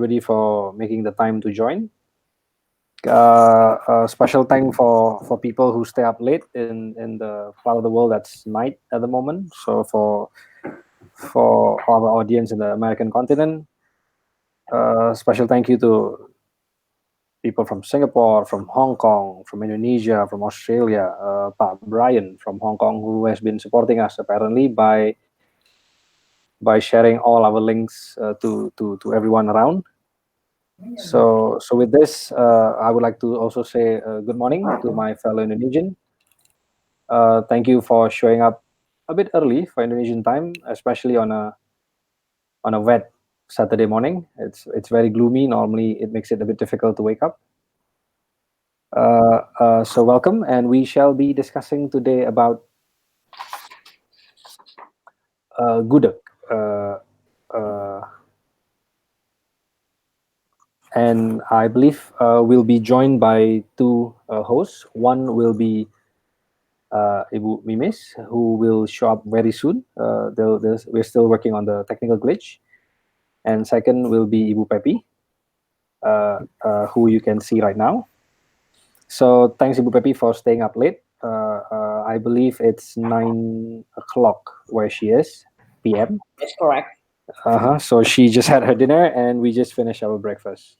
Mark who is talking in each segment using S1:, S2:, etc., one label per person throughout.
S1: everybody for making the time to join. A special thank for people who stay up late in the part of the world that's night at the moment. So for our audience in the American continent, special thank you to people from Singapore, from Hong Kong, from Indonesia, from Australia, Pak Brian from Hong Kong, who has been supporting us apparently by sharing all our links to everyone around. So with this, I would like to also say good morning to my fellow Indonesian. Thank you for showing up a bit early for Indonesian time, especially on a wet Saturday morning. It's very gloomy. Normally, it makes it a bit difficult to wake up. So welcome, and we shall be discussing today about Gudeg. And I believe we'll be joined by two hosts. One will be Ibu Mimis, who will show up very soon. We're still working on the technical glitch. And second will be Ibu Pepi, who you can see right now. So thanks, Ibu Pepi, for staying up late. I believe it's 9 o'clock where she is, PM.
S2: That's correct.
S1: So she just had her dinner and we just finished our breakfast.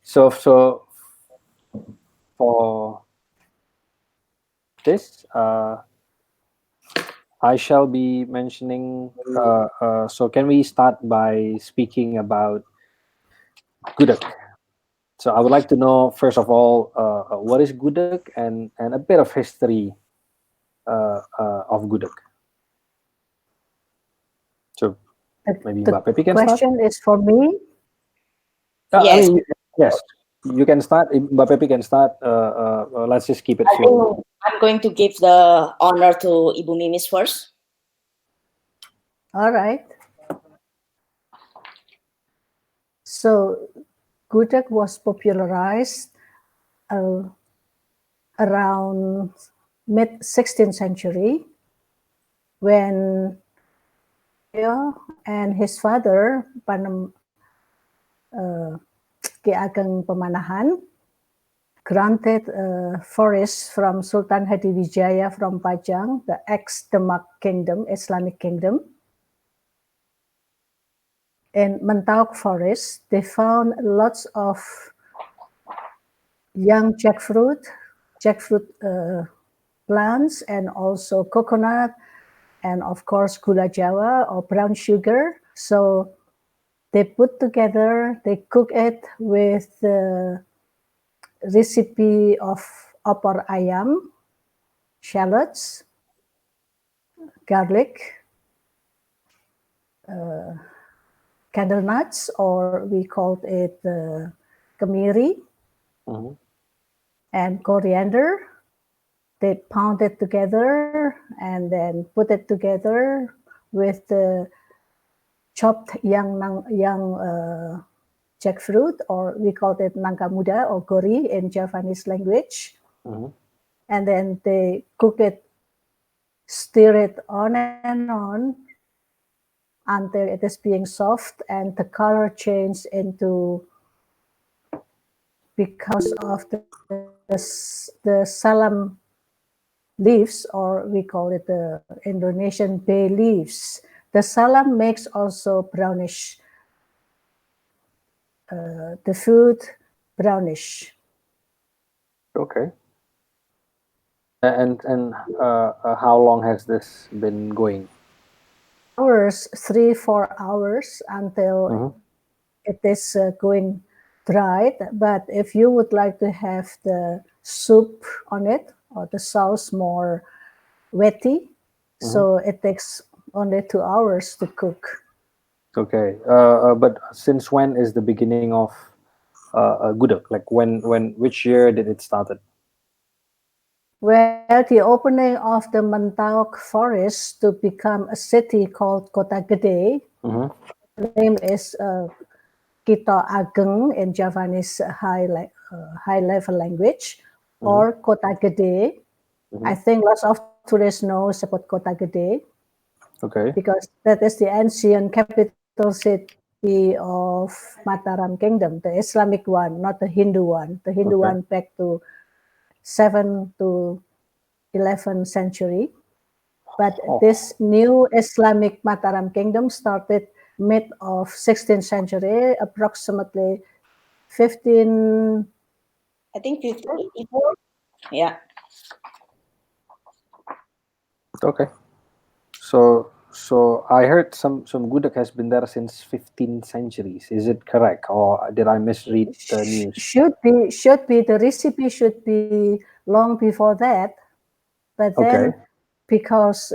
S1: So for this, I shall be mentioning. So can we start by speaking about Gudeg? So I would like to know first of all what is Gudeg and a bit of history of Gudeg. So maybe Mbak Pepi can start.
S3: The question is for me.
S2: Yes.
S1: Yes, you can start. Mbak Pepi can start. Let's just keep it short.
S2: I'm going to give the honor to Ibu Mimis first.
S3: All right. So Gudeg was popularized around mid-16th century when and his father, Ki Ageng Pemanahan, granted forests from Sultan Hadiwijaya from Pajang, the ex-Demak Kingdom, Islamic Kingdom. In Mentauk Forest, they found lots of young jackfruit plants, and also coconut, and of course gula Jawa or brown sugar. So they put together, they cook it with the recipe of opor ayam, shallots, garlic, candle nuts, or we called it kemiri, and coriander. They pound it together and then put it together with the chopped young jackfruit, or we called it nangka muda or gori in Javanese language. And then they cook it, stir it on and on until it is being soft and the color changes into, because of the salam leaves, or we call it the Indonesian bay leaves. The salam makes also brownish, the food brownish.
S1: Okay. And how long has this been going?
S3: Hours, 3-4 hours until it is going dried. But if you would like to have the soup on it or the sauce more wetty, so it takes only 2 hours to cook.
S1: Okay, but since when is the beginning of Gudeg? Like which year did it started?
S3: Well, the opening of the Mentauk forest to become a city called Kota Gede, the name is Kita Ageng in Javanese high level language, or Kota Gede. I think lots of tourists know about Kota Gede.
S1: Okay.
S3: Because that is the ancient capital of Mataram Kingdom, the Islamic one, not the Hindu one. The Hindu
S1: Okay.
S3: one back to 7th to 11th century. But this new Islamic Mataram Kingdom started mid of 16th century, approximately 15.
S2: I think 1584. Yeah.
S1: Okay. So I heard some Gudeg has been there since 15 centuries. Is it correct, or did I misread the news?
S3: Should be the recipe should be long before that, but then
S1: Okay.
S3: because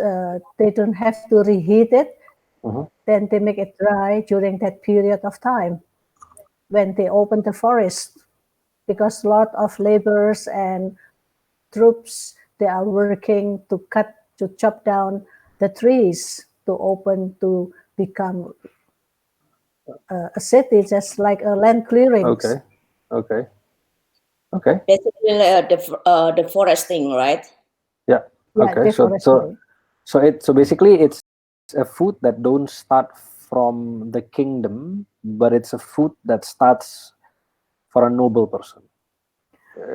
S3: they don't have to reheat it,
S1: Mhm.
S3: then they make it dry during that period of time when they open the forest, because a lot of laborers and troops, they are working to chop down the trees to open to become a city, just like a land clearings.
S1: Okay. Okay. Okay.
S2: Basically, the foresting, right?
S1: Yeah.
S3: Yeah,
S1: Okay.
S3: deforestation.
S1: So basically it's a food that don't start from the kingdom, but it's a food that starts for a noble person.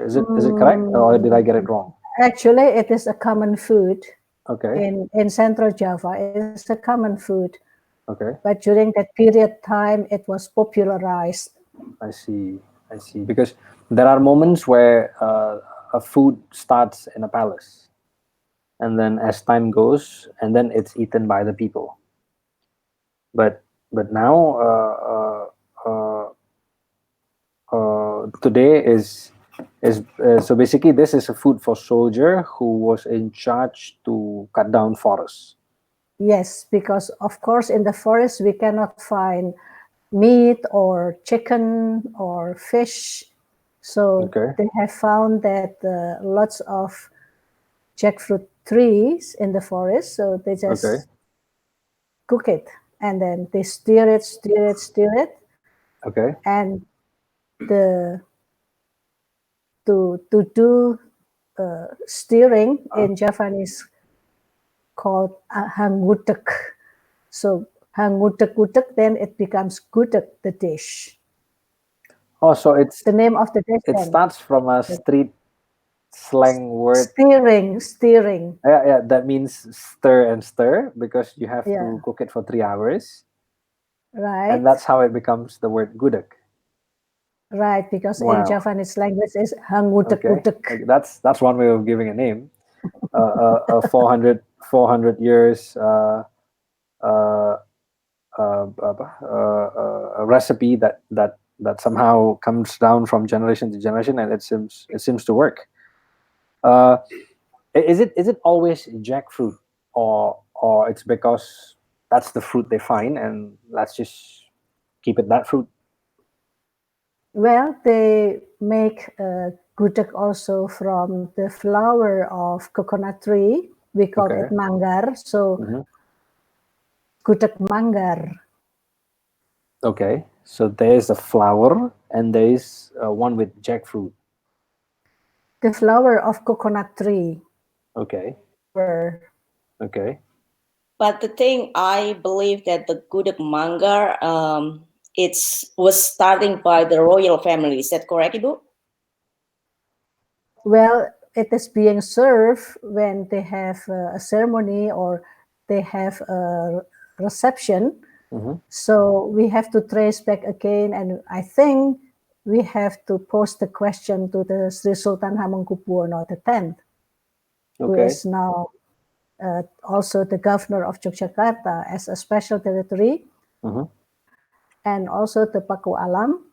S1: Is it correct, or did I get it wrong?
S3: Actually, it is a common food
S1: Okay.
S3: in Central Java. It is a common food,
S1: Okay.
S3: but during that period time, it was popularized.
S1: I see. I see. Because there are moments where a food starts in a palace, and then as time goes, and then it's eaten by the people. But now today is so basically this is a food for soldier who was in charge to cut down forests.
S3: Yes, because of course in the forest we cannot find meat or chicken or fish. So
S1: Okay.
S3: they have found that lots of jackfruit trees in the forest. So they
S1: Okay.
S3: just cook it and then they stir it,
S1: Okay.
S3: and the to do stirring in Javanese called hangudek. So hangudek, then it becomes gudeg, the dish.
S1: Oh, so
S3: The name of the dish
S1: it
S3: then.
S1: starts from a street slang word.
S3: Steering.
S1: Yeah, yeah, that means stir and stir because you have
S3: Yeah,
S1: to cook it for 3 hours, and
S3: right,
S1: that's how it becomes the word gudeg.
S3: right. Because in
S1: Wow.
S3: Javanese language is hangudek
S1: Okay.
S3: udek.
S1: Okay, that's one way of giving a name. 400 years uh, a recipe that somehow comes down from generation to generation, and it seems to work. Uh, is it always jackfruit, or it's because that's the fruit they find, and let's just keep it that fruit?
S3: Well, they make gudeg also from the flower of coconut tree. We call
S1: Okay.
S3: it manggar. So
S1: Mhm.
S3: gudeg manggar.
S1: Okay, so there's a flower and there's one with jackfruit.
S3: The flower of coconut tree.
S1: Okay.
S3: Were
S1: Okay.
S2: But the thing, I believe that the Gudeg Manggar, was starting by the royal family. Is that correct, Ibu?
S3: Well, it is being served when they have a ceremony or they have a reception.
S1: Mhm.
S3: So we have to trace back again, and I think we have to pose the question to the Sri Sultan Hamengkubuwono X, who
S1: Okay.
S3: is now also the governor of Yogyakarta as a special territory,
S1: Mhm.
S3: and also the Paku Alam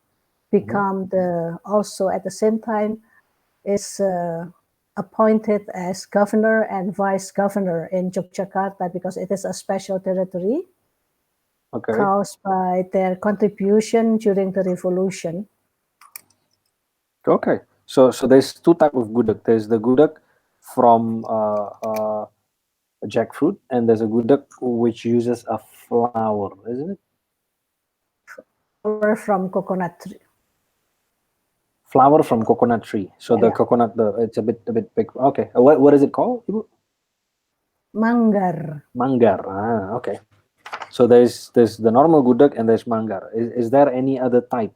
S3: become the also at the same time is appointed as governor and vice governor in Yogyakarta because it is a special territory
S1: Okay.
S3: caused by their contribution during the revolution.
S1: Okay. So there's two type of gudeg. There's the gudeg from jackfruit, and there's a gudeg which uses a flower, isn't it?
S3: Flower from coconut tree.
S1: Flower from coconut tree. So the
S3: Yeah.
S1: coconut, it's a bit big. Okay. What is it called, Ibu?
S3: Manggar.
S1: Manggar. Okay. So there's the normal gudeg and there's manggar. Is there any other type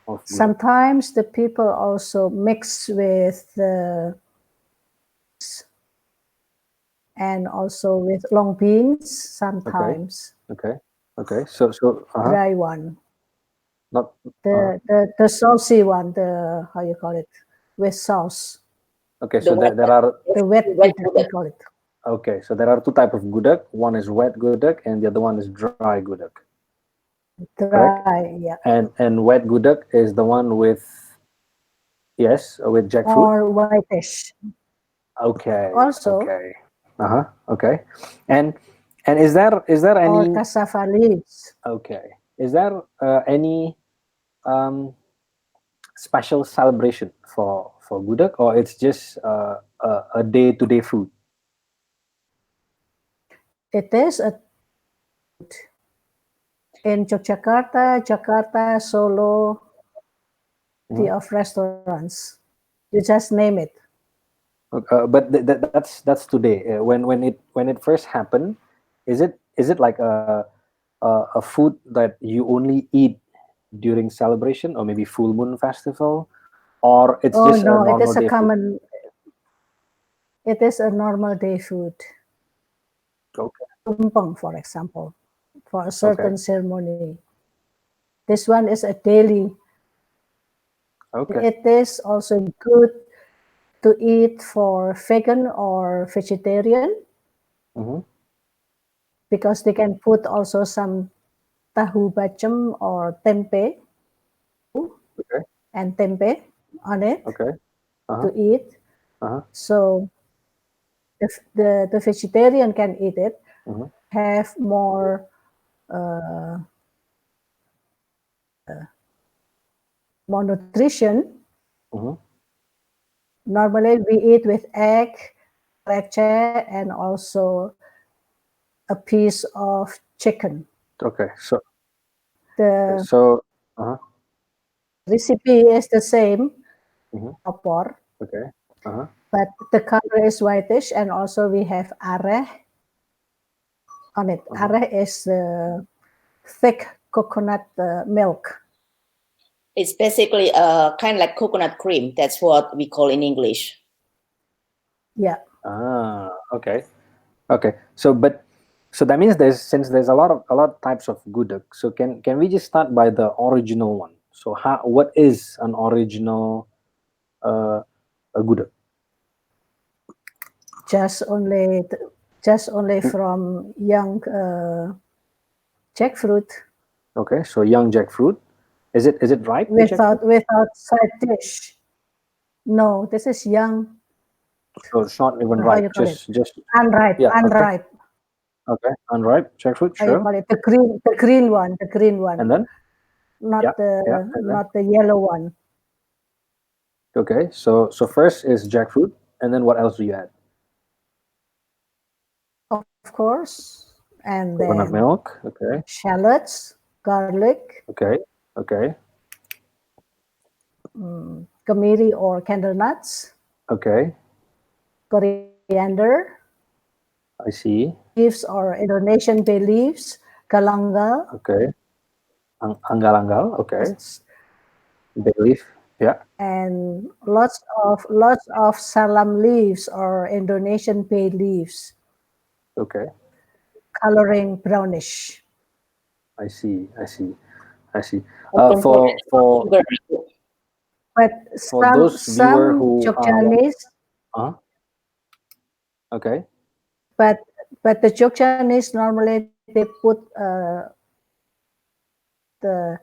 S1: of gudeg?
S3: Sometimes the people also mix with the and also with long beans sometimes.
S1: Okay. So
S3: Dry one.
S1: not
S3: The saucy one, the how you call it, with sauce.
S1: okay.
S2: The
S1: So
S2: wet
S1: there are
S3: The wet
S2: wet
S3: gudeg, we
S2: gudeg.
S3: call it.
S1: okay. So there are two type of gudeg. One is wet gudeg and the other one is dry gudeg. Correct.
S3: Dry, yeah.
S1: And wet gudeg is the one with yes with jackfruit.
S3: Or whitish.
S1: Okay.
S3: Also,
S1: Okay. Okay. And is there
S3: or
S1: any
S3: cassava leaves.
S1: okay? Is there any um special celebration for gudeg, or it's just a day-to-day food?
S3: It is a in Yogyakarta, Jakarta, Solo, the of restaurants. You just name it.
S1: But that's today. When it first happened, is it like a food that you only eat during celebration or maybe full moon festival, or it's
S3: Oh
S1: just a
S3: no, it
S1: normal
S3: is a
S1: day food?
S3: common. It is a normal day food.
S1: Okay.
S3: Tumpeng, for example, for a
S1: Okay.
S3: certain ceremony. This one is a daily.
S1: Okay.
S3: It is also good to eat for vegan or vegetarian
S1: Mm-hmm.
S3: because they can put also some tahu bacem or tempe
S1: Okay.
S3: and tempe on it
S1: Okay.
S3: to
S1: Uh-huh.
S3: eat.
S1: Uh-huh.
S3: So if the vegetarian can eat it,
S1: Mm-hmm.
S3: have more more nutrition.
S1: Mm-hmm.
S3: Normally we eat with egg, receh, and also a piece of chicken.
S1: Okay. So
S3: The
S1: so uh-huh.
S3: recipe is the same,
S1: Mm-hmm.
S3: opor,
S1: Okay. Uh-huh.
S3: but the color is whitish, and also we have areh on it.
S1: Uh-huh.
S3: Areh is the thick coconut milk.
S2: It's basically kind of like coconut cream. That's what we call in English.
S3: Yeah,
S1: Okay. Okay. So that means there's a lot of types of gudeg. So can we just start by the original one? So what is an original a gudeg?
S3: just only just only from young jackfruit
S1: Okay. So young jackfruit. Is it ripe the jackfruit?
S3: without side dish. No, this is young.
S1: So it's not even
S3: How
S1: ripe.
S3: you call it?
S1: Just
S3: Unripe,
S1: yeah. Okay.
S3: unripe.
S1: Okay. Unripe jackfruit.
S3: How you
S1: Sure.
S3: call it? The green one,
S1: And then yeah.
S3: not the
S1: Yeah. And then
S3: not the yellow one.
S1: okay. So first is jackfruit, and then what else do you add?
S3: Of course, and
S1: Coconut
S3: then
S1: milk. Okay.
S3: shallots, garlic,
S1: Okay. Okay.
S3: kemiri or candle nuts,
S1: Okay.
S3: coriander,
S1: I see.
S3: leaves or Indonesian bay leaves, galangal,
S1: Okay. Anggal-anggal. Okay.
S3: s-
S1: Bay leaf. Yeah.
S3: and lots of salam leaves or Indonesian bay leaves,
S1: Okay.
S3: coloring brownish.
S1: I see. I see. I see.
S2: And don't forget
S1: For
S2: sugar.
S3: But
S1: those viewer
S3: some
S1: who
S3: Jogjanese,
S1: uh, okay.
S3: but the Jogjanese normally they put the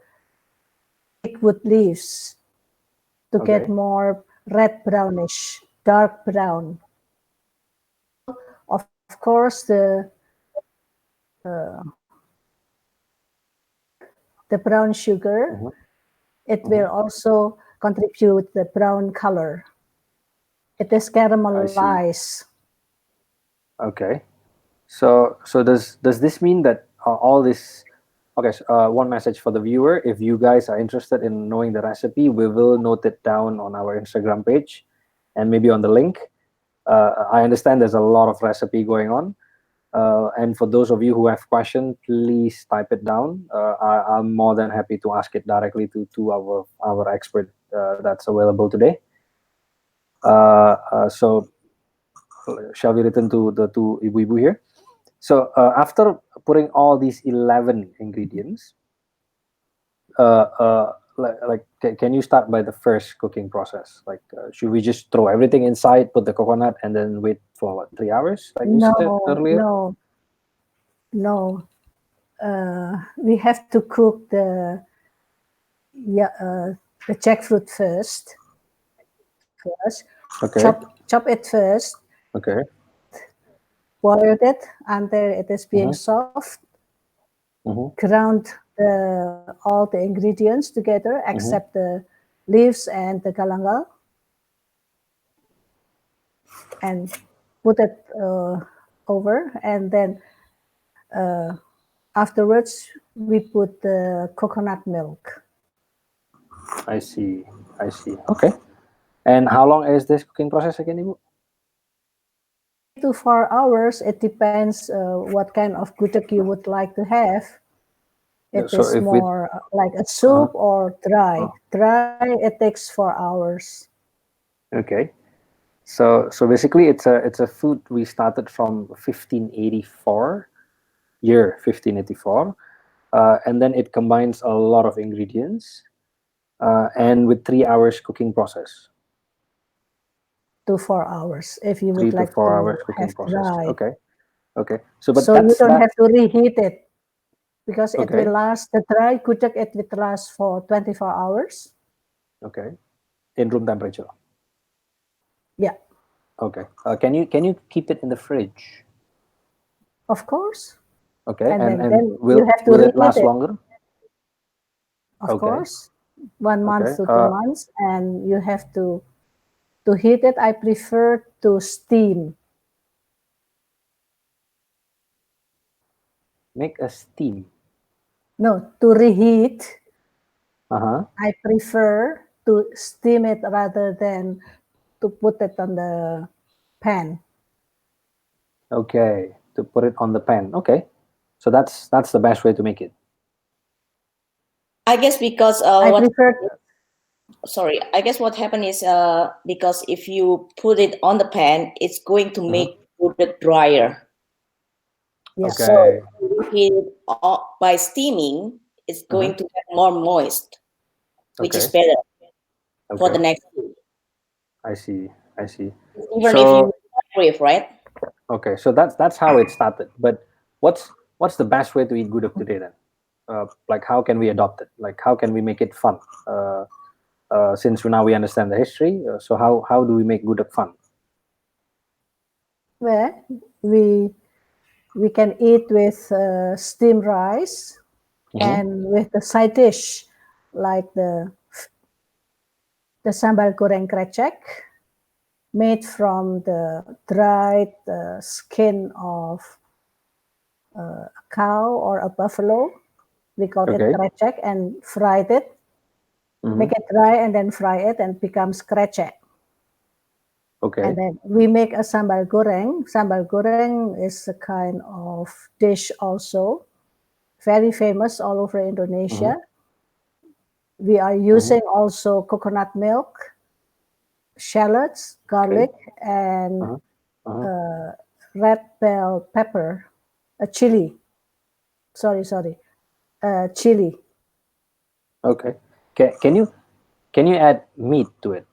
S3: wood leaves to get
S1: Okay.
S3: more red brownish, dark brown. Of course, the brown sugar,
S1: Mhm.
S3: it will also contribute the brown color. It is
S1: I see.
S3: caramelized.
S1: Okay. So does this mean that all this? Okay. So, one message for the viewer: if you guys are interested in knowing the recipe, we will note it down on our Instagram page, and maybe on the link. I understand there's a lot of recipe going on. And for those of you who have questions, please type it down. I'm more than happy to ask it directly to our expert that's available today. So shall we return to the to Ibu here? So after putting all these 11 ingredients, can you start by the first cooking process? Like, should we just throw everything inside, put the coconut, and then wait for what, 3 hours, like you said
S3: No,
S1: earlier?
S3: no, no. We have to cook the jackfruit first.
S1: Okay.
S3: Chop it first.
S1: Okay.
S3: Boil it until it is being soft. Ground all the ingredients together except the leaves and the galangal, and put it over, and then afterwards we put the coconut milk.
S1: I see. I see. Okay. And how long is this cooking process again, Ibu?
S3: 3 to 4 hours. It depends what kind of gudeg you would like to have. It
S1: So
S3: is
S1: if we
S3: more like a soup or dry. Dry, it takes 4 hours.
S1: okay. So basically it's a food we started from 1584, year 1584, and then it combines a lot of ingredients, and with 3 hours cooking process.
S3: 2 4 hours if you
S1: Three
S3: would
S1: to
S3: like
S1: four
S3: to
S1: hours cooking
S3: have
S1: process.
S3: dry.
S1: Okay. Okay. So but
S3: So you
S1: that's
S3: don't
S1: that.
S3: have to reheat it because it
S1: Okay.
S3: will last. The dry gudeg it will last for 24 hours.
S1: Okay. In room temperature.
S3: Yeah,
S1: Okay. Can you keep it in the fridge?
S3: of course.
S1: Okay.
S3: And
S1: And
S3: then you have to
S1: will it
S3: reheat
S1: last
S3: it,
S1: longer?
S3: of
S1: Okay.
S3: course. 1 month
S1: Okay.
S3: to 2 months, and you have to heat it. I prefer to steam.
S1: Make a steam.
S3: No, to reheat.
S1: Uh-huh.
S3: I prefer to steam it rather than to put it on the pan.
S1: Okay. To put it on the pan. Okay. So that's the best way to make it.
S2: I guess because
S3: I prefer.
S2: I guess what happened is because if you put it on the pan, it's going to make it drier.
S3: Yeah.
S2: So
S1: Okay.
S2: if you by steaming, it's going to get more moist, which is
S1: Okay.
S2: better for the
S1: Okay.
S2: next food.
S1: I see. I see.
S2: Even if
S1: So
S2: you microwave, right?
S1: okay. So that's how it started. But what's the best way to eat gudeg today then? Like how can we adopt it? Like how can we make it fun? Since now we understand the history, so how do we make gudeg fun?
S3: Well, we can eat with steamed rice and with the side dish like the sambal goreng krecek made from the dried skin of a cow or a buffalo. We call it
S1: Okay.
S3: krecek, and fried it. Make it dry and then fry it and becomes krecek.
S1: Okay.
S3: And then we make a sambal goreng. Sambal goreng is a kind of dish also, very famous all over Indonesia. We are using also coconut milk, shallots, garlic, and red bell pepper, a chili. Sorry, chili.
S1: Okay. Can you add meat to it?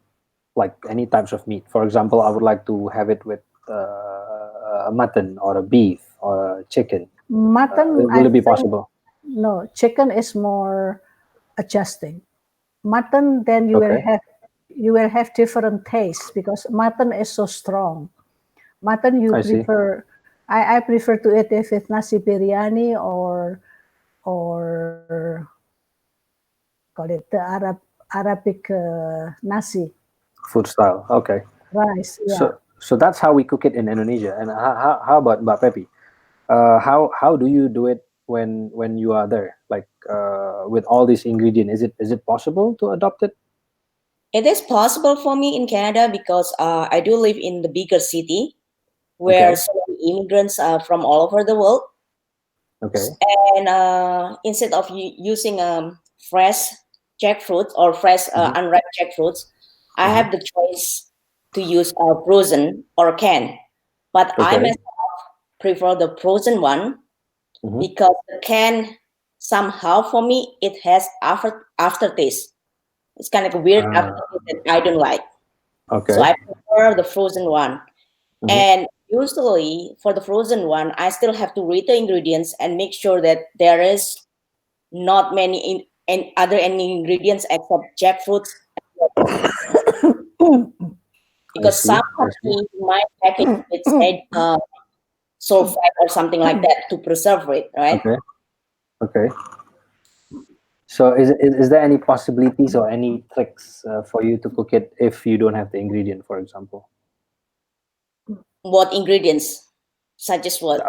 S1: Like any types of meat. For example, I would like to have it with a mutton or a beef or a chicken.
S3: Mutton, I
S1: Will it be
S3: think,
S1: possible?
S3: no. Chicken is more adjusting. Mutton, then
S1: Okay.
S3: you will have different tastes because mutton is so strong. Mutton you
S1: I see.
S3: prefer. I prefer to eat it with nasi biryani or call it the Arabic nasi
S1: Food style. Okay.
S3: rice. Yeah.
S1: So that's how we cook it in Indonesia. And how about Mbak Pepi? How do you do it when you are there? Like with all these ingredients, is it possible to adopt it?
S2: It is possible for me in Canada because I do live in the bigger city where
S1: Okay.
S2: so immigrants from all over the world.
S1: Okay.
S2: And instead of using fresh jackfruit or fresh unripe jackfruits, I have the choice to use frozen or can. But I
S1: Okay.
S2: myself prefer the frozen one
S1: Mm-hmm.
S2: because the can somehow for me it has aftertaste. It's kind of a weird aftertaste that I don't like. So
S1: Okay.
S2: I prefer the frozen one. And usually for the frozen one, I still have to read the ingredients and make sure that there is not many any ingredients except jackfruits.
S1: I
S2: Because
S1: see.
S2: some
S1: I see.
S2: companies might package it said sulfite or something like that to preserve it, right?
S1: Okay. Okay. So is there any possibilities or any tricks for you to cook it if you don't have the ingredient, for example?
S2: What ingredients? Such as what?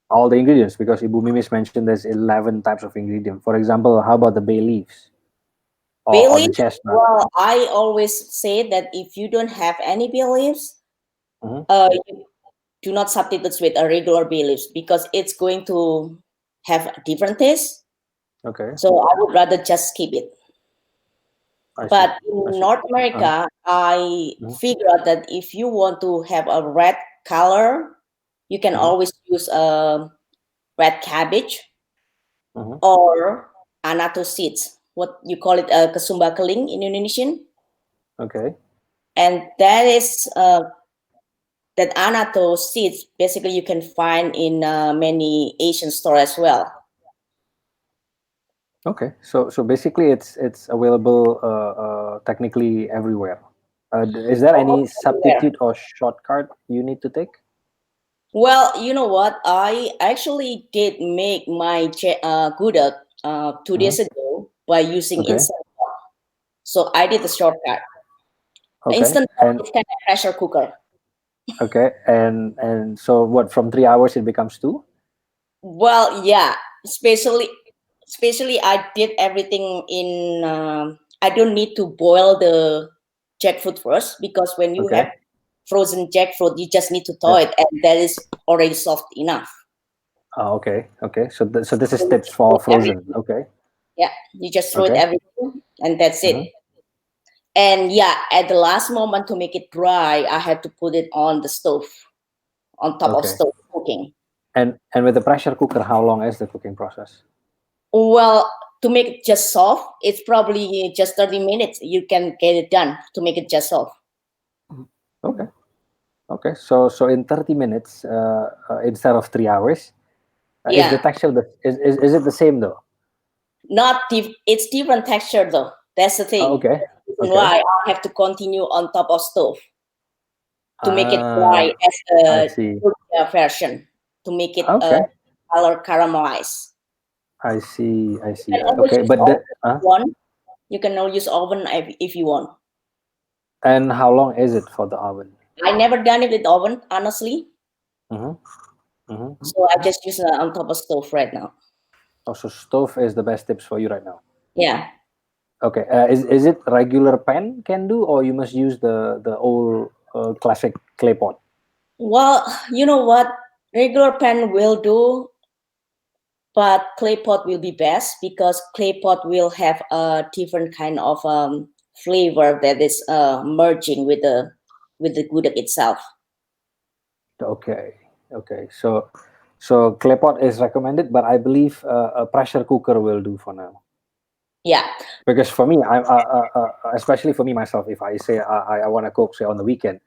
S1: All the ingredients, because Ibu Mimis mentioned there's 11 types of ingredient. For example, how about the bay leaves or the
S2: Bay leaves?
S1: chestnut?
S2: Well, I always say that if you don't have any bay leaves,
S1: Mhm.
S2: you do not substitute with a regular bay leaves because it's going to have a different taste.
S1: Okay,
S2: So I would rather just skip it.
S1: I see.
S2: But
S1: I
S2: in
S1: see.
S2: North America, I
S1: Mhm.
S2: figure out that if you want to have a red color, you can
S1: Mhm.
S2: always use a red cabbage
S1: Mhm.
S2: or anato seeds. What you call it, kasumba keling in Indonesian,
S1: Okay.
S2: and that anato seeds. Basically, you can find in many Asian stores as well.
S1: Okay. So basically, it's available technically everywhere. Is there any
S2: Almost everywhere.
S1: substitute or shortcut you need to take?
S2: Well, you know what? I actually did make my gudeg 2 days
S1: Mhm.
S2: ago by using
S1: Okay.
S2: instant pot. So I did the shortcut.
S1: Okay.
S2: Instant pot
S1: And
S2: is kind of pressure cooker.
S1: okay. And so what? From 3 hours, it becomes two.
S2: Well, yeah, especially I did everything in. I don't need to boil the jackfruit first because when you
S1: Okay.
S2: have frozen jackfruit, you just need to thaw
S1: Yeah.
S2: it, and that is already soft enough.
S1: Okay. Okay. So this is
S2: So you
S1: tips
S2: just
S1: for
S2: throw
S1: frozen.
S2: everything.
S1: Okay.
S2: Yeah, you just throw it
S1: Okay.
S2: everything, and that's it.
S1: Mhm.
S2: And yeah, at the last moment to make it dry, I had to put it on the stove, on top of
S1: Okay.
S2: stove cooking.
S1: And with the pressure cooker, how long is the cooking process?
S2: Well, to make it just soft, it's probably just 30 minutes. You can get it done to make it just soft.
S1: Okay. Okay. So in 30 minutes, instead of 3 hours, is the
S2: Yeah,
S1: texture is it the same though?
S2: it's different texture though. That's the thing.
S1: Okay.
S2: That's the reason
S1: Okay.
S2: why I have to continue on top of stove to make it dry
S1: Ah,
S2: as
S1: I
S2: a
S1: see.
S2: version to make it
S1: Okay.
S2: color caramelize.
S1: I see. I
S2: You
S1: see.
S2: can always
S1: Okay.
S2: use
S1: But
S2: oven
S1: the
S2: if you want. You can now use oven if you want.
S1: and how long is it for the oven?
S2: I never done it with oven, honestly.
S1: Mm-hmm. Mm-hmm.
S2: So I just use on top of stove right now.
S1: Also, stove is the best tips for you right now.
S2: Yeah.
S1: Okay. Is it regular pan can do, or you must use the old classic clay pot?
S2: Well, you know what? Regular pan will do, but clay pot will be best because clay pot will have a different kind of flavor that is merging with the gudeg itself.
S1: Okay. Okay. So clay pot is recommended, but I believe a pressure cooker will do for now.
S2: Yeah.
S1: Because for me, especially for me myself, if I say I want to cook say on the weekend,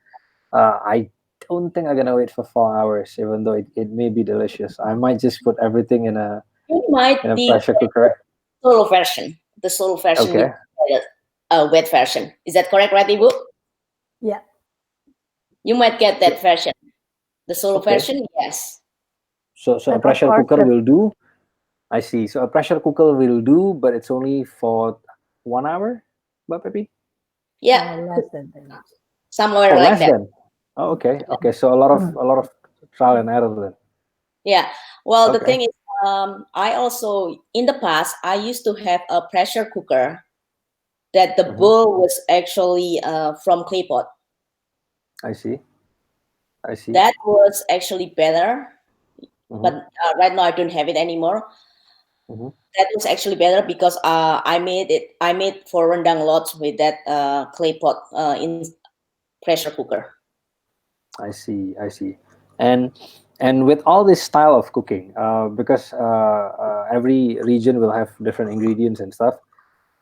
S1: I don't think I'm gonna wait for 4 hours, even though it may be delicious. I might just put everything
S2: You might
S1: in a
S2: be
S1: pressure cooker.
S2: solo version. The solo version, you
S1: Okay.
S2: a wet version. Is that correct, right, Ibu?
S3: Yeah.
S2: You might get that version. The solo
S1: Okay.
S2: version, yes.
S1: So a
S3: And of
S1: pressure
S3: course,
S1: cooker
S3: the
S1: will do. I see. So a pressure cooker will do, but it's only for 1 hour, Mbak Pepi?
S2: Yeah,
S3: less than that.
S2: somewhere
S1: Oh,
S2: like
S1: less
S2: that.
S1: than. Oh, okay. Okay. So a lot of trial and error then.
S2: Yeah. Well, the
S1: Okay.
S2: thing is, I also in the past I used to have a pressure cooker that the
S1: Mhm.
S2: bowl was actually from clay pot.
S1: I see. I see.
S2: That was actually better,
S1: Mhm,
S2: but right now I don't have it anymore.
S1: mhm.
S2: That was actually better because I made it. I made for rendang lots with that clay pot in pressure cooker.
S1: I see. I see. And with all this style of cooking, because every region will have different ingredients and stuff.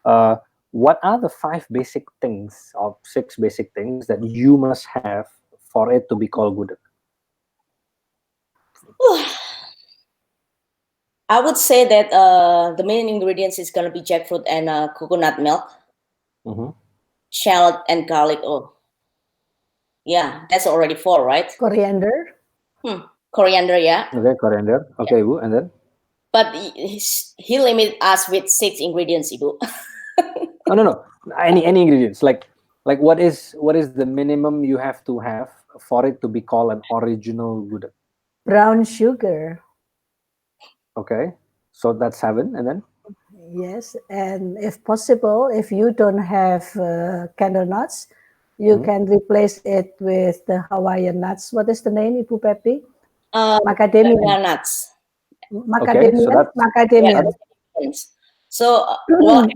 S1: Uh, what are the five basic things or six basic things that you must have for it to be called gudeg?
S2: I would say that the main ingredients is gonna be jackfruit and coconut milk,
S1: Mm-hmm.
S2: shallot and garlic. Oh, yeah, that's already four, right?
S3: Coriander.
S2: Coriander, yeah.
S1: Okay, coriander. Okay, Ibu, and then
S2: But he limited us with 6 ingredients, Ibu.
S1: oh no, any ingredients like what is the minimum you have to have for it to be called an original gudeg?
S3: Brown sugar.
S1: Okay, so that's seven, and then
S3: Yes, and if possible, if you don't have candle nuts, you
S1: Mhm.
S3: can replace it with the Hawaiian nuts. What is the name, Ibu Pepi?
S2: Macadamia
S3: Macadamia.
S2: nuts.
S1: Okay, so
S3: Macadamia.
S1: that's
S2: Yeah,
S3: Macadamia.
S1: that's
S2: that's the difference. So, well,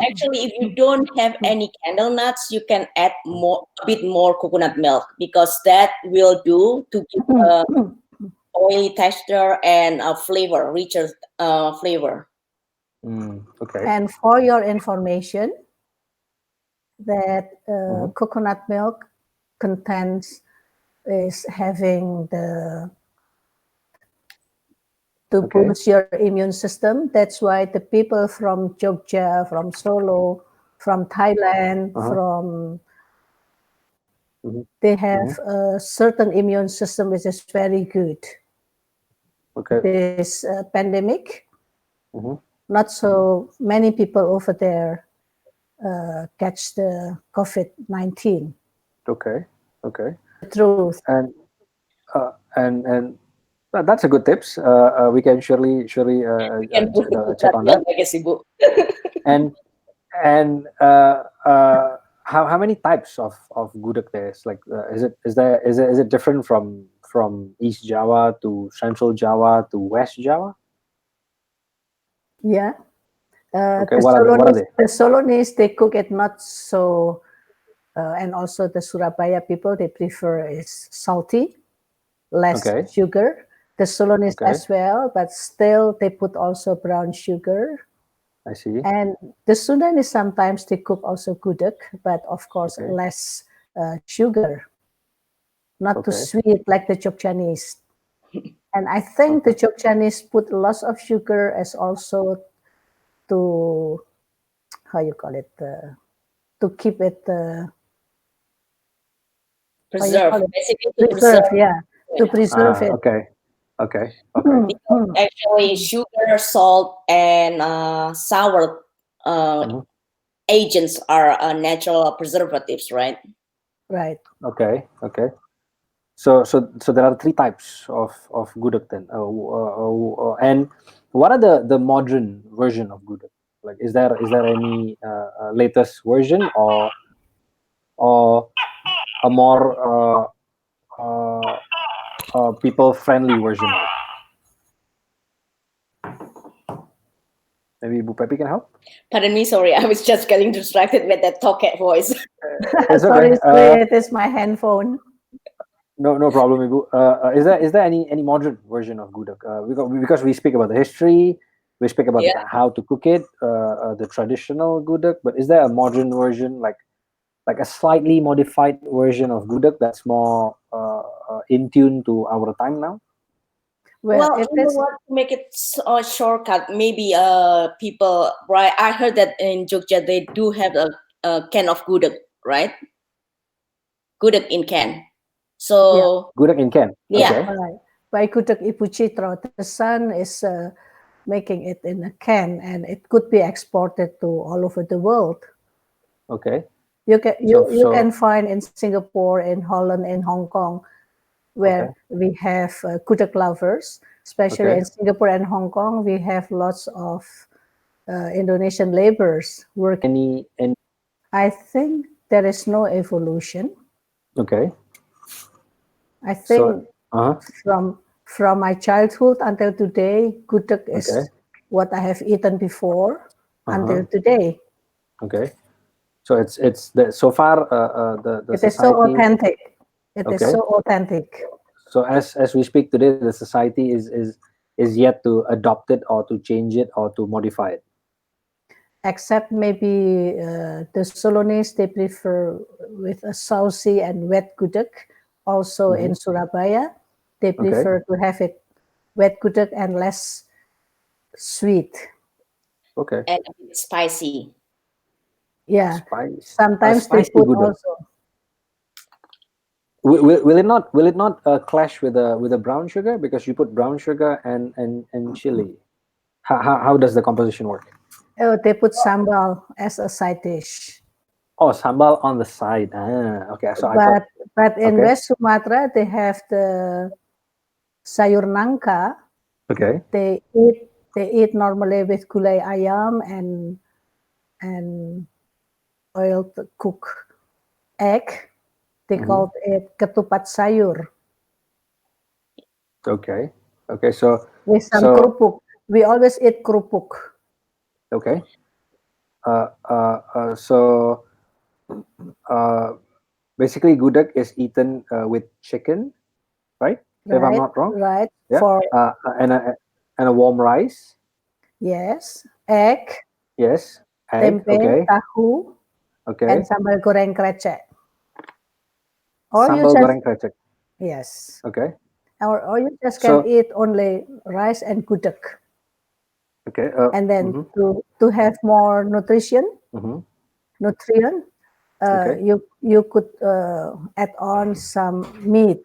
S2: actually, if you don't have any candle nuts, you can add a bit more coconut milk because that will do to give oily texture and a flavor, richer flavor.
S1: okay.
S3: And for your information, that
S1: Mhm.
S3: coconut milk contains is having the to
S1: Okay.
S3: boost your immune system. That's why the people from Jogja, from Solo, from Thailand,
S1: Uh-huh.
S3: from
S1: Mhm.
S3: they have
S1: Mhm.
S3: a certain immune system which is very good.
S1: Okay.
S3: This pandemic,
S1: Mhm.
S3: not so many people over there catch the COVID-19.
S1: Okay. Okay.
S3: The truth.
S1: And that's a good tips. We can surely
S2: We can put the
S1: check
S2: coconut
S1: on
S2: milk,
S1: that.
S2: I guess, Ibu.
S1: And how many types of gudeg there is? Like, is it different from East Java to Central Java to West Java?
S3: Yeah.
S1: Okay, what are they?
S3: The Solonese, they cook it not so, and also the Surabaya people, they prefer is salty, less
S1: Okay,
S3: sugar. The Solonese
S1: okay,
S3: as well, but still they put also brown sugar.
S1: I see.
S3: And the Sundanese sometimes they cook also gudeg, but of course
S1: Okay,
S3: less sugar, not too
S1: okay,
S3: sweet like the Jogjanese. And I think the
S1: okay,
S3: Jogjanese put lots of sugar as also to how you call it to keep it how you
S2: Preserve,
S3: call it
S2: basically to
S3: preserve,
S2: preserve.
S3: yeah, to preserve it.
S1: okay, okay, okay,
S2: Because actually sugar, salt, and sour
S1: mhm,
S2: agents are natural preservatives, right?
S3: Right.
S1: okay, okay. So there are three types of gudeg then. And what are the modern version of gudeg? Like, is there any latest version or a more people friendly version of it? Maybe Bu Pepi can help.
S2: Pardon me, sorry, I was just getting distracted with that talking voice.
S1: It's okay.
S3: Sorry, sorry, it is my handphone.
S1: No problem, Ibu. Is there any modern version of gudeg? Because we speak about the history, we speak about
S2: Yeah.
S1: how to cook it, the traditional gudeg. But is there a modern version, like a slightly modified version of gudeg that's more in tune to our time now?
S3: Well,
S2: Well,
S3: it
S2: you know
S3: is,
S2: what? To make it a shortcut, maybe people, right? I heard that in Jogja they do have a can of gudeg, right? Gudeg in can.
S3: yeah,
S2: So
S1: Gudeg in can.
S2: yeah,
S1: Okay.
S3: right. By Gudeg Ibu Citro, the son is making it in a can, and it could be exported to all over the world.
S1: Okay.
S3: You can
S1: So
S3: you can
S1: so
S3: find in Singapore, in Holland, in Hong Kong,
S1: okay.
S3: where we have gudeg lovers. Especially
S1: Okay.
S3: in Singapore and Hong Kong, we have lots of Indonesian laborers working.
S1: Any
S3: I think there is no evolution.
S1: okay.
S3: I think
S1: uh-huh.
S3: from my childhood until today, gudeg is
S1: Okay.
S3: what I have eaten before until
S1: Uh-huh.
S3: today.
S1: Okay. So it's the so far the
S3: It is so
S1: society.
S3: authentic. It is
S1: Okay.
S3: so authentic.
S1: So as we speak today, the society is yet to adopt it or to change it or to modify it.
S3: Except maybe the Solonese, they prefer with a saucy and wet gudeg. Also in Surabaya, they
S1: Okay.
S3: prefer to have it wet gudeg and less sweet.
S1: Okay.
S2: And a bit spicy.
S3: Yeah,
S1: Spice.
S3: sometimes they
S1: Spicy
S3: put
S1: gudeg.
S3: also.
S1: Will it not clash with a brown sugar because you put brown sugar and chili? How does the composition work?
S3: Oh, they put sambal as a side dish.
S1: Oh, sambal on the side. Okay. So I thought.
S3: But in
S1: Okay.
S3: West Sumatra they have the sayur nangka.
S1: Okay.
S3: They eat normally with gulai ayam and oiled cooked egg. They called it ketupat sayur
S1: Okay. Okay. So
S3: with some
S1: so
S3: kerupuk. We always eat kerupuk.
S1: okay. So uh, basically, gudeg is eaten with chicken, right? If I'm
S3: Right,
S1: not wrong.
S3: right.
S1: Yeah.
S3: For
S1: And a warm rice.
S3: yes, egg,
S1: Yes. Egg.
S3: tempe,
S1: Okay.
S3: tahu, and
S1: Okay.
S3: sambal goreng krecek. Or you
S1: Sambal
S3: just
S1: goreng krecek.
S3: yes,
S1: Okay.
S3: or you just can
S1: So
S3: eat only rice and gudeg.
S1: okay.
S3: And then to have more
S1: Mhm.
S3: nutrient,
S1: Okay.
S3: you could add on some meat.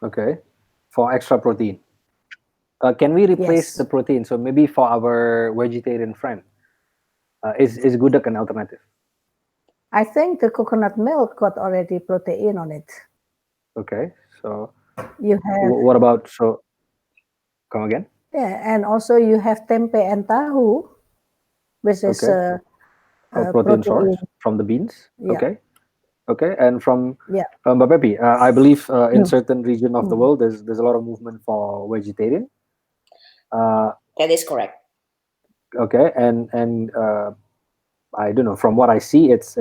S1: Okay. For extra protein. Can we replace the
S3: Yes,
S1: protein? So maybe for our vegetarian friend, is gudeg an alternative?
S3: I think the coconut milk got already protein on it.
S1: Okay. So
S3: You have
S1: what about so? Come again.
S3: yeah, and also you have tempe and tahu, which is
S1: Okay. A protein source
S3: protein.
S1: from the beans.
S3: Yeah,
S1: Okay. Okay. And from
S3: yeah.
S1: Mbak Pepi, I believe in
S3: Mm,
S1: certain region of the
S3: mm.
S1: world, there's a lot of movement for vegetarian. Uh,
S2: That is correct.
S1: okay. And I don't know. From what I see, it's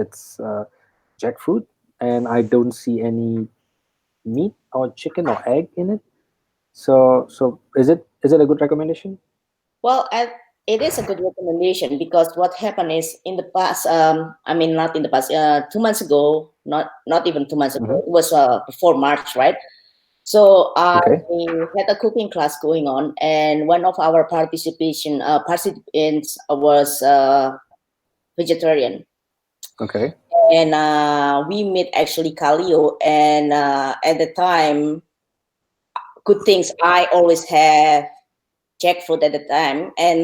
S1: jackfruit, and I don't see any meat or chicken or egg in it. So is it a good recommendation?
S2: Well, it is a good recommendation because what happened is in the past, I mean, not in the past, 2 months ago, not even 2 months ago,
S1: Mm-hmm.
S2: it was before March, right? So I
S1: Okay.
S2: had a cooking class going on, and one of our participants was vegetarian,
S1: Okay.
S2: and we met actually Kalio, and at the time, good things I always have jackfruit at the time, and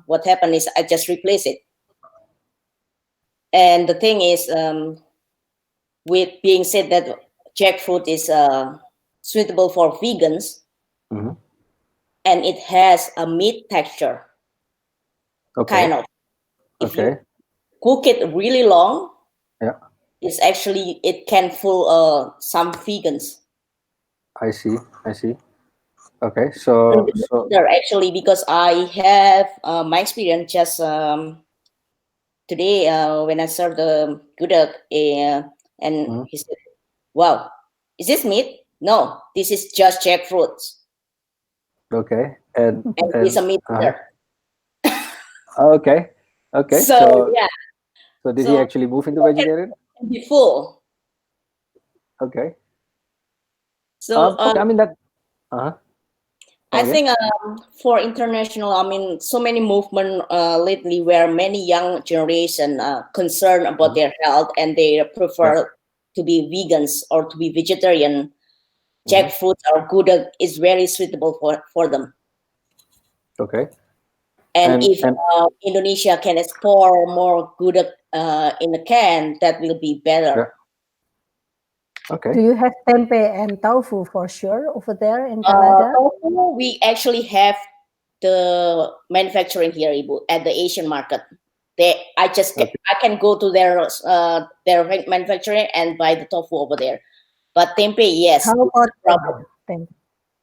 S2: what happened is I just replaced it. And the thing is, with being said that jackfruit is suitable for vegans,
S1: Mm-hmm.
S2: and it has a meat texture, kind
S1: Okay.
S2: of. If you
S1: Okay.
S2: cook it really long,
S1: Yeah.
S2: it can fool some vegans.
S1: I see. I see. Okay.
S2: And
S1: So.
S2: there actually, because I have my experience just today when I served the gudeg, and
S1: Mhm.
S2: he said, "Wow, is this meat? No, this is just jackfruit,
S1: Okay. And
S2: and he's
S1: and
S2: a meat
S1: uh
S2: eater."
S1: okay. Okay.
S2: So yeah,
S1: So did he
S2: so
S1: actually move into
S2: people
S1: vegetarian?
S2: can be full.
S1: Okay.
S2: So
S1: Okay. I mean that. Come
S2: I
S1: again.
S2: think for international, I mean, so many movement lately where many young generation concerned about
S1: Mhm.
S2: their health and they
S1: Yeah.
S2: prefer to be vegans or to be vegetarian.
S1: Hmm.
S2: Jackfruit or gudeg is very suitable for them.
S1: Okay.
S2: And if
S1: And
S2: Indonesia can export more gudeg in a can, that will be
S1: yeah.
S2: better.
S3: Do
S1: Okay.
S3: you have tempe and tofu for sure over there in Canada?
S2: Tofu, we actually have the manufacturing here, Ibu, at the Asian market.
S1: Okay.
S2: I can go to their manufacturing and buy the tofu over there. But tempeh, yes,
S3: How
S2: it's
S3: about
S2: a problem.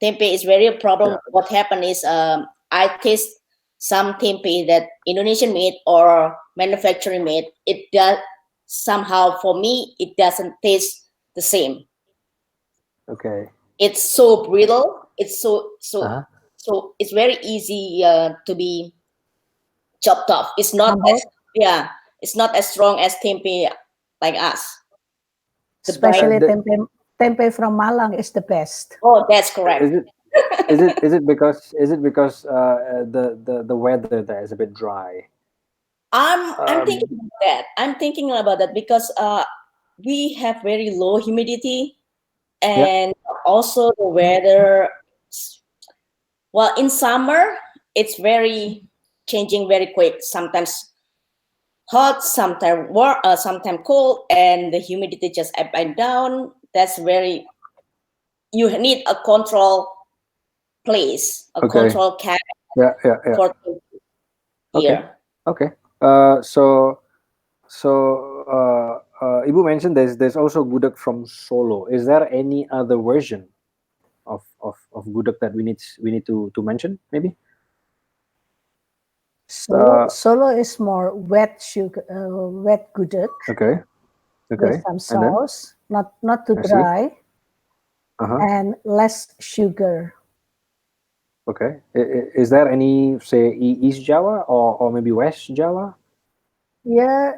S2: Tempeh is very a problem.
S1: Yeah.
S2: What happened is I taste some tempeh that Indonesian made or manufacturing made. It does somehow for me it doesn't taste the same.
S1: Okay.
S2: It's so brittle. It's
S1: Uh-huh.
S2: so it's very easy to be chopped off. It's not as
S3: Crumbled?
S2: it's not as strong as tempeh like us. The bite.
S3: Especially tempe from Malang is the best.
S2: Oh, that's correct.
S1: Is it because the weather there is a bit dry?
S2: I'm thinking
S1: Um,
S2: about that. I'm thinking about that because we have very low humidity
S1: yeah.
S2: and also the weather. Well, in summer it's very changing very quick. Sometimes hot, sometimes warm, sometimes cold, and the humidity just up and down. That's very. You need a control place, a
S1: Okay.
S2: control cap
S1: Yeah. Yeah. Yeah.
S2: for
S1: Okay.
S2: here.
S1: Okay. So Ibu mentioned there's also gudeg from Solo. Is there any other version of gudeg that we need to mention maybe?
S3: Solo, Solo is more wet sugar, wet gudeg
S1: Okay.
S3: with
S1: Okay.
S3: some
S1: And then
S3: sauce, not too
S1: I see.
S3: dry,
S1: Uh-huh.
S3: and less sugar.
S1: Okay. Is there any, say, East Java or maybe West Java?
S3: Yeah,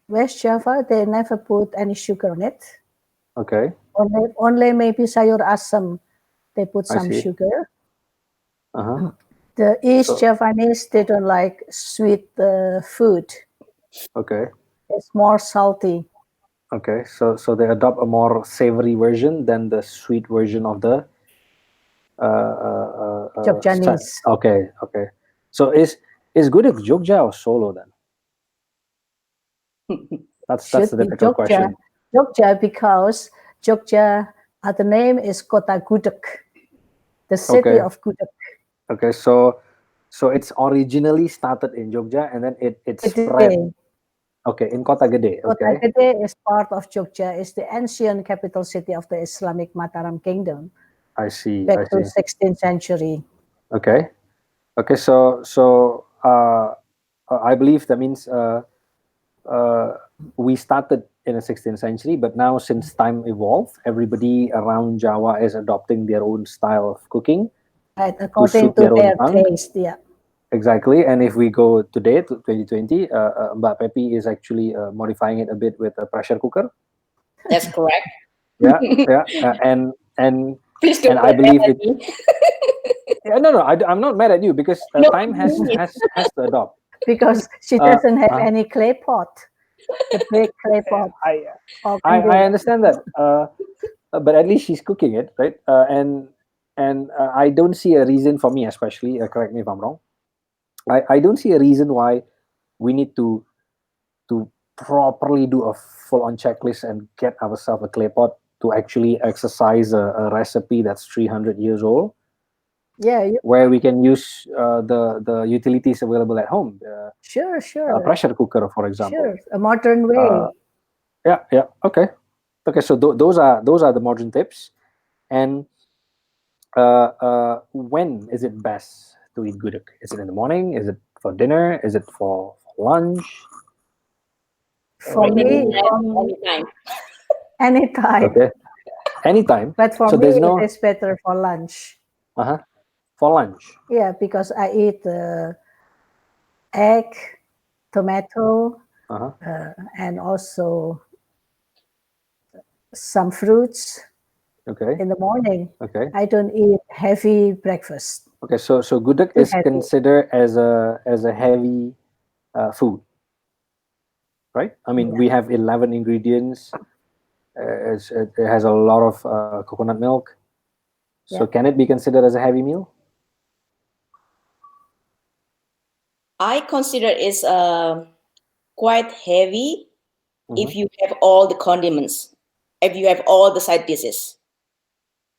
S3: West Java they never put any sugar on it.
S1: Okay.
S3: Only maybe sayur asam they put
S1: I
S3: some
S1: see.
S3: sugar.
S1: Uh-huh.
S3: The East
S1: So,
S3: Javanese they don't like sweet food.
S1: okay.
S3: It's more salty.
S1: Okay. So they adopt a more savory version than the sweet version of the
S3: Jogjanese.
S1: okay. Okay. So is good at Jogja or Solo then? That's
S3: Should
S1: the
S3: be
S1: difficult
S3: Jogja.
S1: question.
S3: Jogja because Jogja, the name is Kota Gudeg, the city
S1: Okay.
S3: of Gudeg.
S1: Okay. So it's originally started in Jogja and then it spread.
S3: Gede.
S1: Okay, in Kota Gede.
S3: Kota
S1: Okay.
S3: Gede is part of Jogja, is the ancient capital city of the Islamic Mataram Kingdom
S1: I see.
S3: back
S1: I
S3: to
S1: see.
S3: 16th century.
S1: Okay. Okay. So I believe that means uh, we started in the 16th century, but now since time evolved, everybody around Java is adopting their own style of cooking
S3: Right,
S1: to
S3: according
S1: suit
S3: to
S1: their own
S3: their
S1: tongue.
S3: taste, yeah.
S1: Exactly. And if we go today to 2020, Mbak Pepi is actually modifying it a bit with a pressure cooker.
S2: That's correct.
S1: Yeah, yeah, and
S2: Please
S1: and
S2: don't
S1: I
S2: get mad
S1: believe
S2: at
S1: it.
S2: me.
S1: Yeah, no, no, I'm not mad at you because
S2: No,
S1: time has to adopt.
S3: Because she
S1: Uh,
S3: doesn't have
S1: uh,
S3: any clay pot, the big clay pot
S1: I,
S3: or
S1: I
S3: container.
S1: understand that, but at least she's cooking it, right? And I don't see a reason for me, especially. Correct me if I'm wrong. I don't see a reason why we need to properly do a full on checklist and get ourselves a clay pot to actually exercise a recipe that's 300 years old,
S3: Yeah,
S1: where we can use the utilities available at home,
S3: sure,
S1: a
S3: sure,
S1: pressure cooker, for example.
S3: sure. A modern
S1: Uh,
S3: way.
S1: yeah, yeah, okay, okay. So those are the modern tips. And when is it best to eat gudeg? Is it in the morning? Is it for dinner? Is it for lunch?
S3: For me,
S2: anytime.
S3: anytime.
S1: Okay, anytime.
S3: But for
S1: So
S3: me,
S1: there's
S3: it
S1: no
S3: is better for lunch.
S1: uh-huh for lunch.
S3: Yeah, because I eat egg, tomato,
S1: Uh-huh.
S3: and also some fruits
S1: Okay.
S3: in the morning.
S1: Okay.
S3: I don't eat heavy breakfast.
S1: Okay. So gudeg
S3: Too
S1: is
S3: heavy.
S1: considered as a heavy food, right? I mean,
S3: Yeah.
S1: we have 11 ingredients. It has a lot of coconut milk. So
S3: Yeah.
S1: can it be considered as a heavy meal?
S2: I consider it's quite heavy
S1: Mm-hmm.
S2: if you have all the condiments, if you have all the side dishes.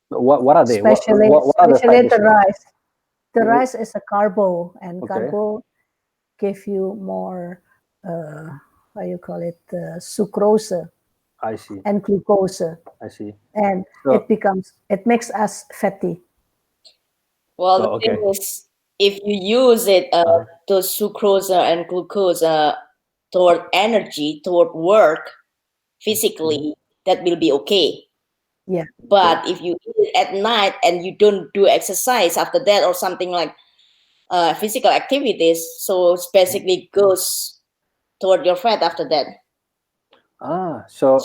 S1: What are they? What
S3: Especially,
S1: what what are the side
S3: especially the
S1: dishes?
S3: rice. The
S1: W-
S3: rice is a carbo, and
S1: Okay.
S3: carbo give you more, how you call it, sucrose.
S1: I see.
S3: and glucose,
S1: I see.
S3: and
S1: So,
S3: it makes us fatty.
S2: Well, the
S1: oh,
S2: thing
S1: okay.
S2: is, if you use it, the sucrose and glucose toward energy, toward work, physically, that will be okay.
S3: Yeah.
S2: But if you eat it at night and you don't do exercise after that or something like physical activities, so it basically goes toward your fat after that.
S1: So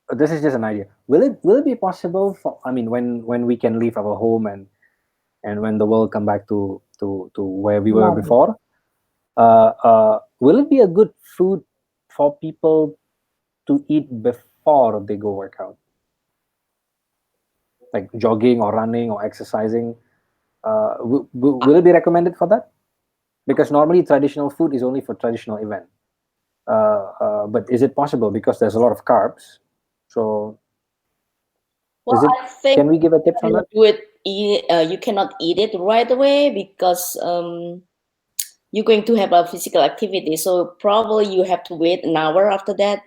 S1: this is just an idea. Will it be possible for, I mean, when we can leave our home and when the world come back to where we were
S3: Normal.
S1: before, will it be a good food for people to eat before they go work out, like jogging or running or exercising? Will it be recommended for that? Because normally traditional food is only for traditional event. But is it possible because there's a lot of carbs? So
S2: Well,
S1: is it?
S2: I think
S1: Can we give a tips on
S2: you
S1: that?
S2: do it. You cannot eat it right away because you're going to have a physical activity. So probably you have to wait an hour after that.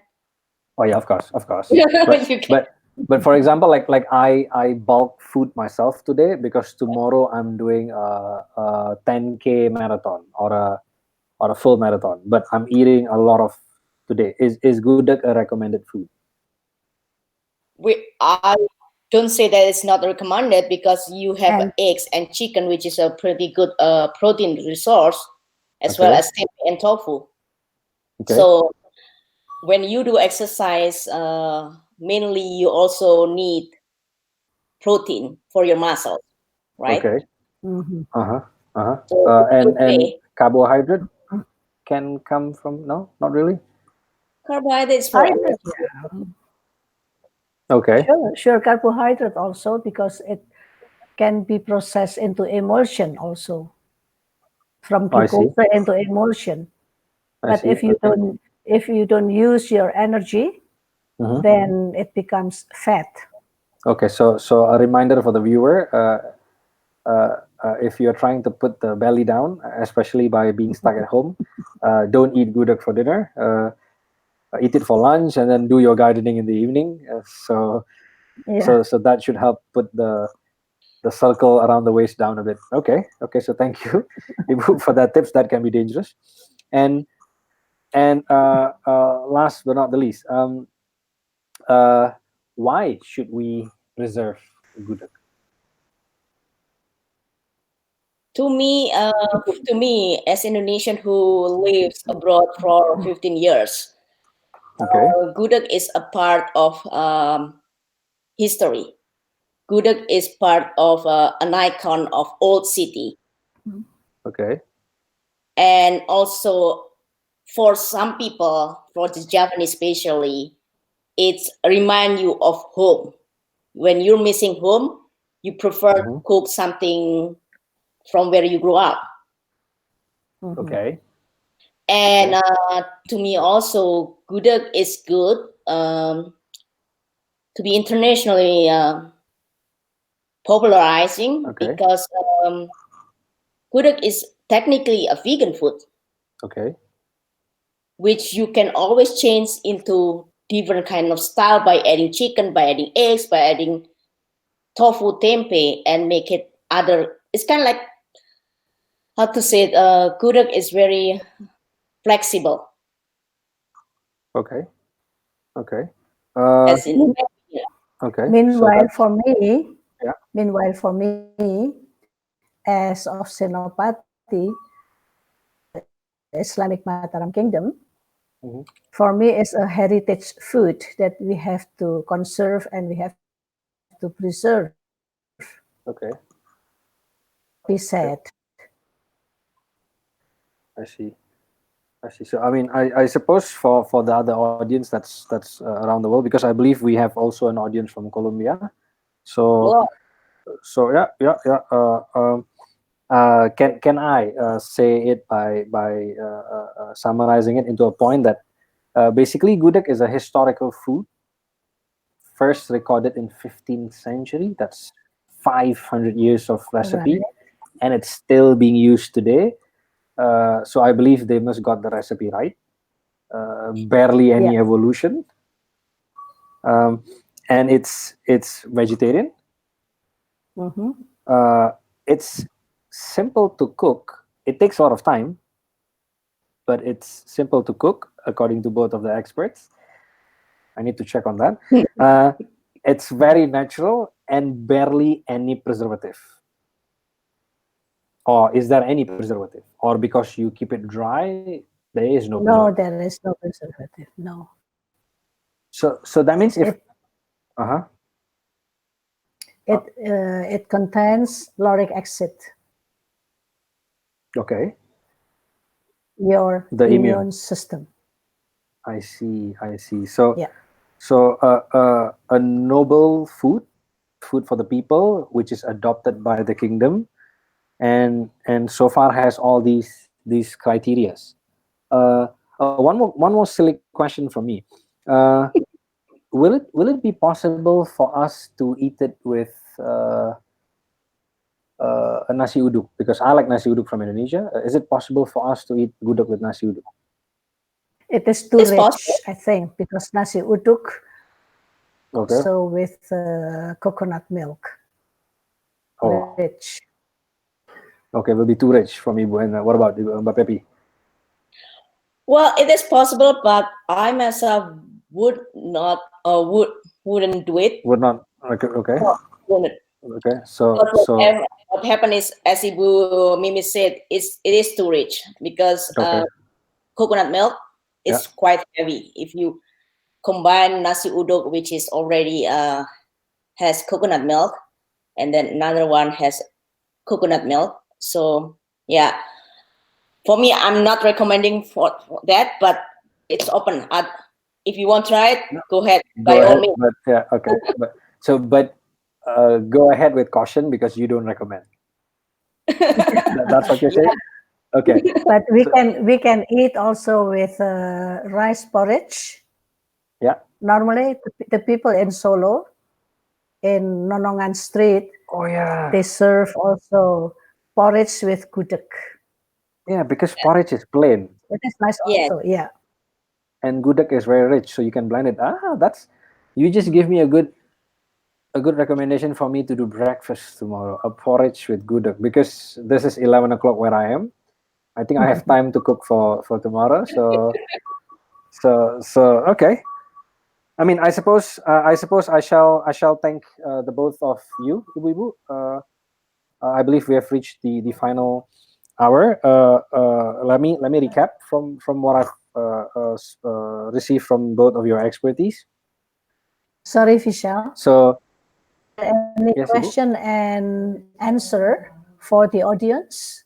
S1: Oh yeah, of course, of course.
S2: You
S1: But
S2: can.
S1: but for example, like I bulk food myself today because tomorrow I'm doing a 10K marathon or a full marathon. But I'm eating a lot of today. Is Gudeg a recommended food?
S2: I don't say that it's not recommended because you have
S3: And
S2: eggs and chicken, which is a pretty good protein resource, as well
S1: Okay,
S2: as tempeh and tofu.
S1: okay,
S2: So when you do exercise, mainly you also need protein for your muscles, right?
S1: okay.
S3: mhm.
S1: Uh huh. Uh huh.
S2: So it's a good
S1: And
S2: way.
S1: carbohydrate can come from, no, not really.
S2: Carbohydrates for
S3: Hydrate,
S2: energy.
S1: Okay,
S3: sure, carbohydrate also because it can be processed into emulsion also from
S1: I see.
S3: glucose into emulsion.
S1: I
S3: But
S1: see. Okay.
S3: if you don't use your energy,
S1: Mm-hmm.
S3: then it becomes fat.
S1: Okay. So a reminder for the viewer. If you're trying to put the belly down, especially by being stuck at home, don't eat gudeg for dinner. Eat it for lunch and then do your gardening in the evening.
S3: Yeah.
S1: So that should help put the circle around the waist down a bit. Okay. Okay. So thank you, Ibu, for that tips. That can be dangerous. And last but not the least, uh, why should we preserve gudeg?
S2: To me, as Indonesian who lives abroad for 15 years,
S1: Okay.
S2: Gudeg is a part of history. Gudeg is part of an icon of old city,
S1: Okay.
S2: and also for some people, for the Japanese especially, it's remind you of home. When you're missing home, you prefer to
S1: Mm-hmm.
S2: cook something from where you grew up.
S3: Mhm.
S1: Okay.
S2: And
S1: Okay.
S2: to me also, Gudeg is good to be internationally popularizing
S1: Okay.
S2: because Gudeg is technically a vegan food,
S1: Okay.
S2: which you can always change into different kind of style by adding chicken, by adding eggs, by adding tofu, tempeh, and make it other. It's kind of like how to say it. Gudeg is very flexible,
S1: Okay. Okay. Uh,
S2: as in
S3: Mean-
S1: okay. So
S3: Meanwhile,
S1: that's,
S3: for me,
S1: yeah.
S3: as of Senopati, Islamic Mataram Kingdom,
S1: Mm-hmm.
S3: for me is a heritage food that we have to conserve and we have to preserve.
S1: Okay.
S3: Be said.
S1: Okay. I see. I see. So I mean, I suppose for the other audience that's around the world, because I believe we have also an audience from Colombia. So
S2: well,
S1: can I say it by summarizing it into a point that basically gudeg is a historical food first recorded in 15th century. That's 500 years of recipe,
S3: Right.
S1: and it's still being used today. So I believe they must got the recipe right. Barely any
S3: Yeah.
S1: evolution. um, and it's vegetarian.
S3: Mm-hmm.
S1: It's simple to cook. It takes a lot of time, but it's simple to cook according to both of the experts. I need to check on that. Uh, it's very natural and barely any preservative. Or is there any preservative? Or because you keep it dry, there is no
S3: No,
S1: preservative.
S3: there is no preservative. No.
S1: So that means if
S3: It
S1: uh-huh,
S3: it contains lauric acid,
S1: okay,
S3: your
S1: the immune.
S3: immune system.
S1: I see. So
S3: Yeah.
S1: a noble food for the people, which is adopted by the kingdom, and so far has all these criterias. One more silly question from me. Uh, will it be possible for us to eat it with a nasi uduk? Because I like nasi uduk from Indonesia. Is it possible for us to eat gudeg with nasi uduk?
S3: It is too
S2: It's possible.
S3: rich, I think, because nasi uduk
S1: Okay.
S3: also with coconut milk,
S1: Oh,
S3: rich.
S1: okay. Will be too rich from Ibu. And what about Mbak Pepi?
S2: Well, it is possible, but I myself would not wouldn't do it.
S1: Would not. Okay. Okay.
S2: Wouldn't.
S1: Okay.
S2: But
S1: So
S2: what happened is, as Ibu Mimi said, it is too rich because
S1: okay.
S2: coconut milk
S1: Yeah.
S2: is quite heavy. If you combine nasi uduk, which is already has coconut milk, and then another one has coconut milk. So yeah, for me, I'm not recommending for that, but it's open. If you want to try it, go ahead
S1: Go
S2: by all
S1: ahead.
S2: means.
S1: But yeah. Okay. But go ahead with caution because you don't recommend. That's what you're
S2: Yeah,
S1: saying. Okay.
S3: But
S1: So
S3: we can eat also with rice porridge.
S1: yeah.
S3: Normally, the people in Solo, in Nonongan Street,
S1: Oh yeah.
S3: they serve also porridge with gudeg.
S1: Yeah. Because porridge is plain
S3: It is nice
S2: yeah.
S3: also. Yeah.
S1: and gudeg is very rich, so you can blend it. That's you just give me a good recommendation for me to do breakfast tomorrow. A porridge with gudeg because this is 11 o'clock where I am. I think I have time to cook for tomorrow. So okay. I mean, I suppose I shall thank the both of you, Ibu. I believe we have reached the final hour. Let me recap from what I've received from both of your expertise.
S3: Sorry, Vishal.
S1: So
S3: Is there any
S1: yes, Ibu.
S3: question and answer for the audience?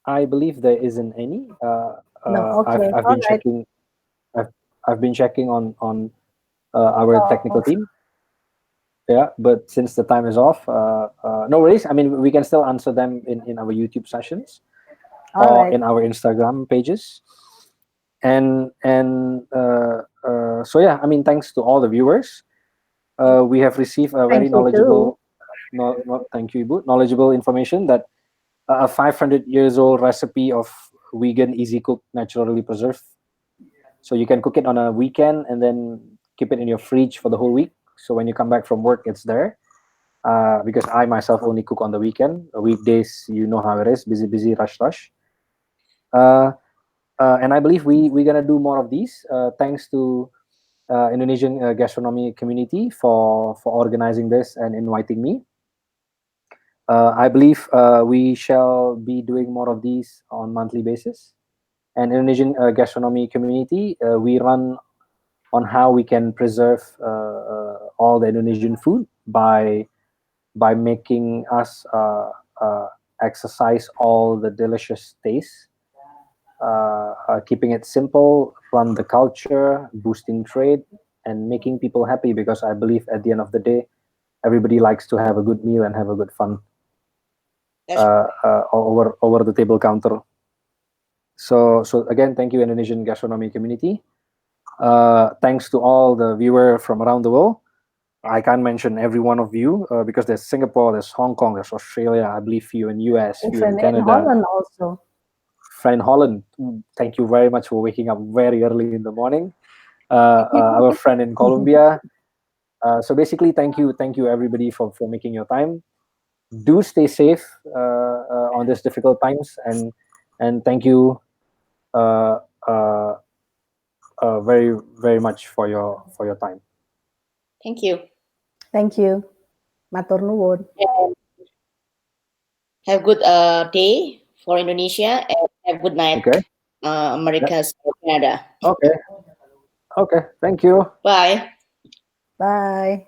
S1: I believe there isn't any.
S3: No.
S1: I've
S3: Okay.
S1: I've
S3: All
S1: been
S3: right.
S1: checking. I've been checking on our
S3: Oh,
S1: technical team. Yeah, but since the time is off, no worries. I mean, we can still answer them in our YouTube sessions
S3: all
S1: or
S3: right.
S1: in our Instagram pages. So yeah, I mean, thanks to all the viewers. We have received a very
S3: Thank you too.
S1: knowledgeable, thank you, Ibu, knowledgeable information that a 500 years old recipe of vegan, easy cooked, naturally preserved. So you can cook it on a weekend and then keep it in your fridge for the whole week. So when you come back from work, it's there. Because I myself only cook on the weekend. Weekdays, you know how it is, busy, busy, rush, rush. Uh, and I believe we're gonna do more of these. Thanks to Indonesian gastronomy community for organizing this and inviting me. I believe we shall be doing more of these on monthly basis. And Indonesian gastronomy community, we run on how we can preserve all the Indonesian food by making us exercise all the delicious tastes, keeping it simple, run the culture, boosting trade, and making people happy. Because I believe at the end of the day, everybody likes to have a good meal and have a good fun
S2: That's
S1: over the table counter. So again, thank you, Indonesian gastronomy community. Thanks to all the viewer from around the world. I can't mention every one of you because there's Singapore, there's Hong Kong, there's Australia, I believe few in US, few in
S3: Even in
S1: Canada,
S3: Holland also.
S1: friend Holland. Thank you very much for waking up very early in the morning. our friend in Colombia. So basically, thank you everybody for making your time. Do stay safe on these difficult times, and thank you uh, uh, very very much for your time.
S2: Thank you.
S3: Thank you. Matur nuwun.
S2: Have good day for Indonesia and have good night,
S1: Okay.
S2: America, Canada.
S1: Okay. Okay. Thank you.
S2: Bye.
S3: Bye.